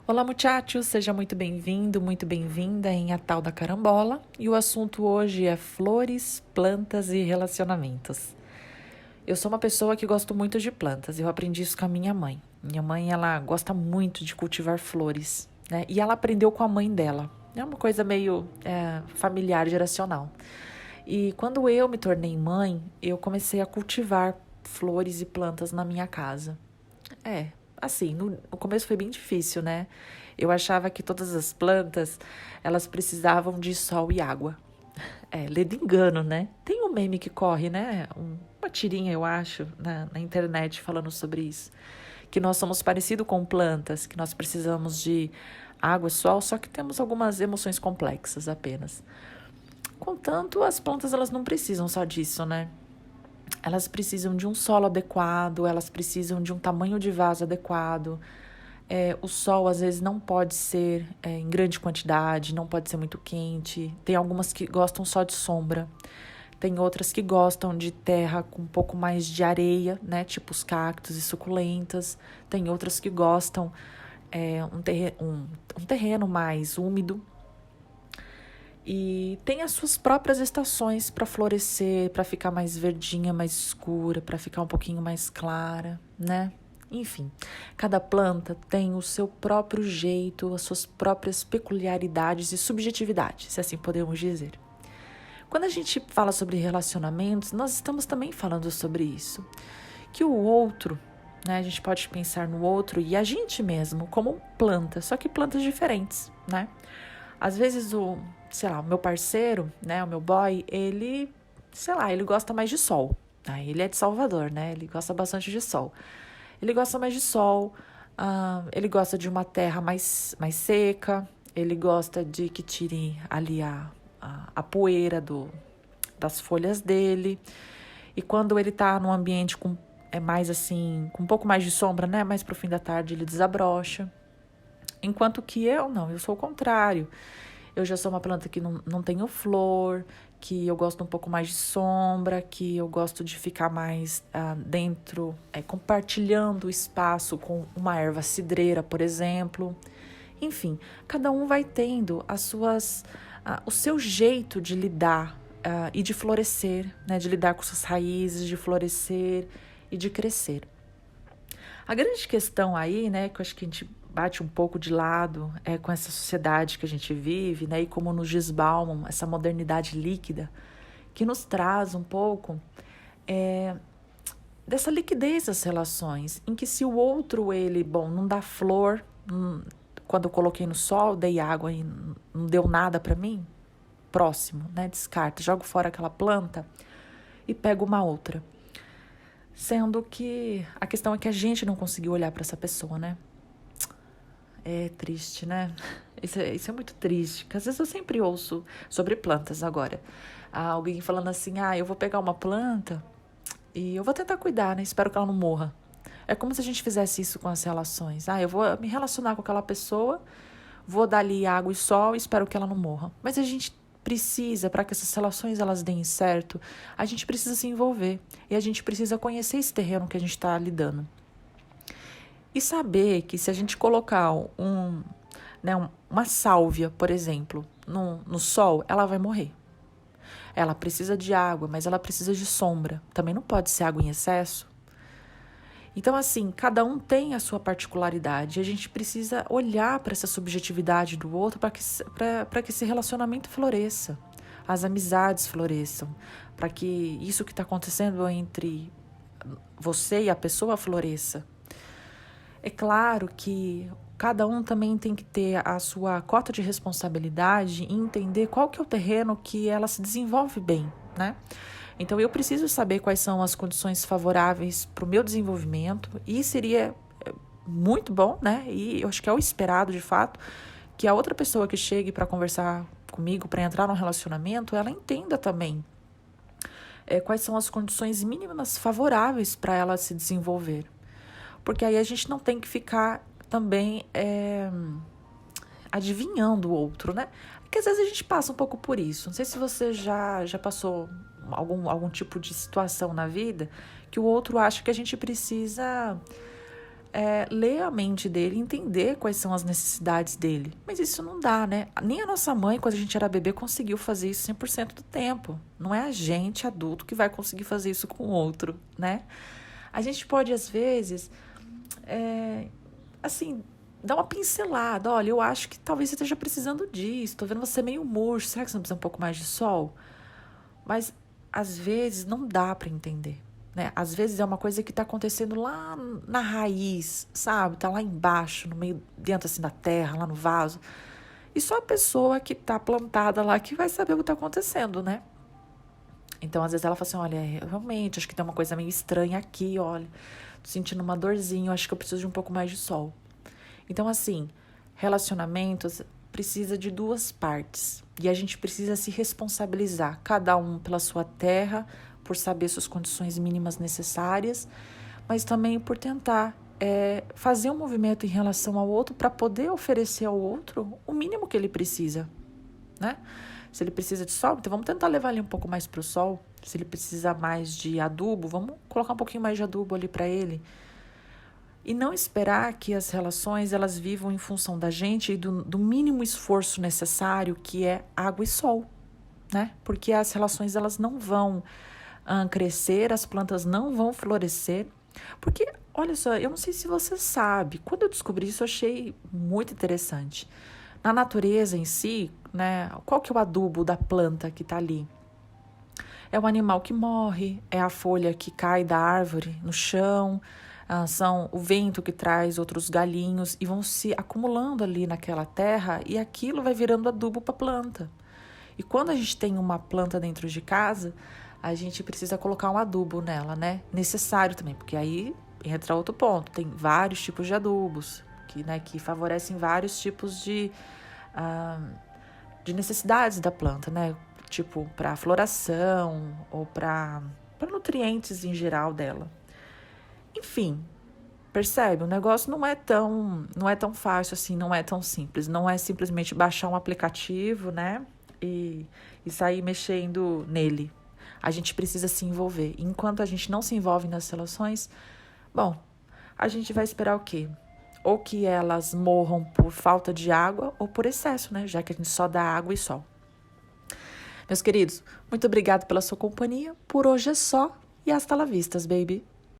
Olá, muchachos, seja muito bem-vindo, muito bem-vinda em A Tal da Carambola. E o assunto hoje é flores, plantas e relacionamentos. Eu sou uma pessoa que gosto muito de plantas, eu aprendi isso com a minha mãe. Minha mãe, ela gosta muito de cultivar flores, né? E ela aprendeu com a mãe dela. É uma coisa meio familiar, geracional. E quando eu me tornei mãe, eu comecei a cultivar flores e plantas na minha casa. É, assim, no começo foi bem difícil, né? Eu achava que todas as plantas, elas precisavam de sol e água. É, ledo engano, né? Tem um meme que corre, né? Uma tirinha, eu acho, na internet falando sobre isso. Que nós somos parecidos com plantas, que nós precisamos de água e sol, só que temos algumas emoções complexas apenas. Contanto, as plantas, elas não precisam só disso, né? Elas precisam de um solo adequado, elas precisam de um tamanho de vaso adequado. O sol, às vezes, não pode ser em grande quantidade, não pode ser muito quente. Tem algumas que gostam só de sombra. Tem outras que gostam de terra com um pouco mais de areia, né? Tipo os cactos e suculentas. Tem outras que gostam um terreno mais úmido, e tem as suas próprias estações para florescer, para ficar mais verdinha, mais escura, para ficar um pouquinho mais clara, né? Enfim, cada planta tem o seu próprio jeito, as suas próprias peculiaridades e subjetividades, se assim podemos dizer. Quando a gente fala sobre relacionamentos, nós estamos também falando sobre isso. Que o outro, né? A gente pode pensar no outro e a gente mesmo como planta, só que plantas diferentes, né? Às vezes o meu parceiro, né, o meu boy, ele gosta mais de sol. Ele é de Salvador, né? Ele gosta bastante de sol. Ele gosta mais de sol, ele gosta de uma terra mais seca, ele gosta de que tire ali a poeira das folhas dele. E quando ele tá num ambiente mais assim, com um pouco mais de sombra, né? Mais pro fim da tarde, ele desabrocha. Enquanto que eu não, eu sou o contrário. Eu já sou uma planta que não tenho flor, que eu gosto um pouco mais de sombra, que eu gosto de ficar mais dentro, compartilhando o espaço com uma erva cidreira, por exemplo. Enfim, cada um vai tendo o seu jeito de lidar e de florescer, né? De lidar com suas raízes, de florescer e de crescer. A grande questão aí, né, que eu acho que a gente bate um pouco de lado com essa sociedade que a gente vive, né, e como nos desbalmam essa modernidade líquida, que nos traz um pouco dessa liquidez das relações, em que se o outro, não dá flor, quando eu coloquei no sol, dei água e não deu nada para mim, próximo, né, descarta, jogo fora aquela planta e pego uma outra. Sendo que a questão é que a gente não conseguiu olhar para essa pessoa, né? É triste, né? Isso é muito triste. Porque às vezes eu sempre ouço sobre plantas agora. Alguém falando assim, eu vou pegar uma planta e eu vou tentar cuidar, né? Espero que ela não morra. É como se a gente fizesse isso com as relações. Eu vou me relacionar com aquela pessoa, vou dar ali água e sol e espero que ela não morra. Mas a gente precisa, para que essas relações elas deem certo, a gente precisa se envolver. E a gente precisa conhecer esse terreno que a gente está lidando. E saber que se a gente colocar uma sálvia, por exemplo, no sol, ela vai morrer. Ela precisa de água, mas ela precisa de sombra. Também não pode ser água em excesso. Então, assim, cada um tem a sua particularidade. E a gente precisa olhar para essa subjetividade do outro para que esse relacionamento floresça, as amizades floresçam, para que isso que está acontecendo entre você e a pessoa floresça. É claro que cada um também tem que ter a sua cota de responsabilidade e entender qual que é o terreno que ela se desenvolve bem, né? Então, eu preciso saber quais são as condições favoráveis para o meu desenvolvimento e seria muito bom, né? E eu acho que é o esperado, de fato, que a outra pessoa que chegue para conversar comigo, para entrar num relacionamento, ela entenda também quais são as condições mínimas favoráveis para ela se desenvolver. Porque aí a gente não tem que ficar também adivinhando o outro, né? Porque às vezes a gente passa um pouco por isso. Não sei se você já passou algum tipo de situação na vida que o outro acha que a gente precisa ler a mente dele, entender quais são as necessidades dele. Mas isso não dá, né? Nem a nossa mãe, quando a gente era bebê, conseguiu fazer isso 100% do tempo. Não é a gente, adulto, que vai conseguir fazer isso com o outro, né? A gente pode, às vezes, assim, dar uma pincelada. Olha, eu acho que talvez você esteja precisando disso. Tô vendo você meio murcho. Será que você não precisa um pouco mais de sol? Mas, às vezes, não dá para entender. Né? Às vezes é uma coisa que está acontecendo lá na raiz, sabe? Tá lá embaixo, no meio, dentro assim da terra, lá no vaso. E só a pessoa que está plantada lá que vai saber o que está acontecendo, né? Então, às vezes ela fala assim, olha, realmente, acho que tem uma coisa meio estranha aqui, olha. Tô sentindo uma dorzinha, acho que eu preciso de um pouco mais de sol. Então, assim, relacionamentos precisa de duas partes. E a gente precisa se responsabilizar, cada um pela sua terra, por saber suas condições mínimas necessárias, mas também por tentar fazer um movimento em relação ao outro para poder oferecer ao outro o mínimo que ele precisa, né? Se ele precisa de sol, então vamos tentar levar ele um pouco mais para o sol. Se ele precisa mais de adubo, vamos colocar um pouquinho mais de adubo ali para ele. E não esperar que as relações elas vivam em função da gente e do mínimo esforço necessário, que é água e sol, né? Porque as relações elas não vão crescer, as plantas não vão florescer. Porque, olha só, eu não sei se você sabe, quando eu descobri isso eu achei muito interessante. Na natureza em si, né, qual que é o adubo da planta que está ali? É o animal que morre, é a folha que cai da árvore no chão, são o vento que traz outros galinhos e vão se acumulando ali naquela terra e aquilo vai virando adubo para a planta. E quando a gente tem uma planta dentro de casa, a gente precisa colocar um adubo nela, né? Necessário também, porque aí entra outro ponto. Tem vários tipos de adubos que favorecem vários tipos de necessidades da planta, né? Tipo, para floração ou para nutrientes em geral dela. Enfim, percebe? O negócio não é tão fácil assim, não é tão simples. Não é simplesmente baixar um aplicativo, né? E sair mexendo nele. A gente precisa se envolver. Enquanto a gente não se envolve nas relações, bom, a gente vai esperar o quê? Ou que elas morram por falta de água ou por excesso, né? Já que a gente só dá água e sol. Meus queridos, muito obrigada pela sua companhia. Por hoje é só e hasta la vistas, baby.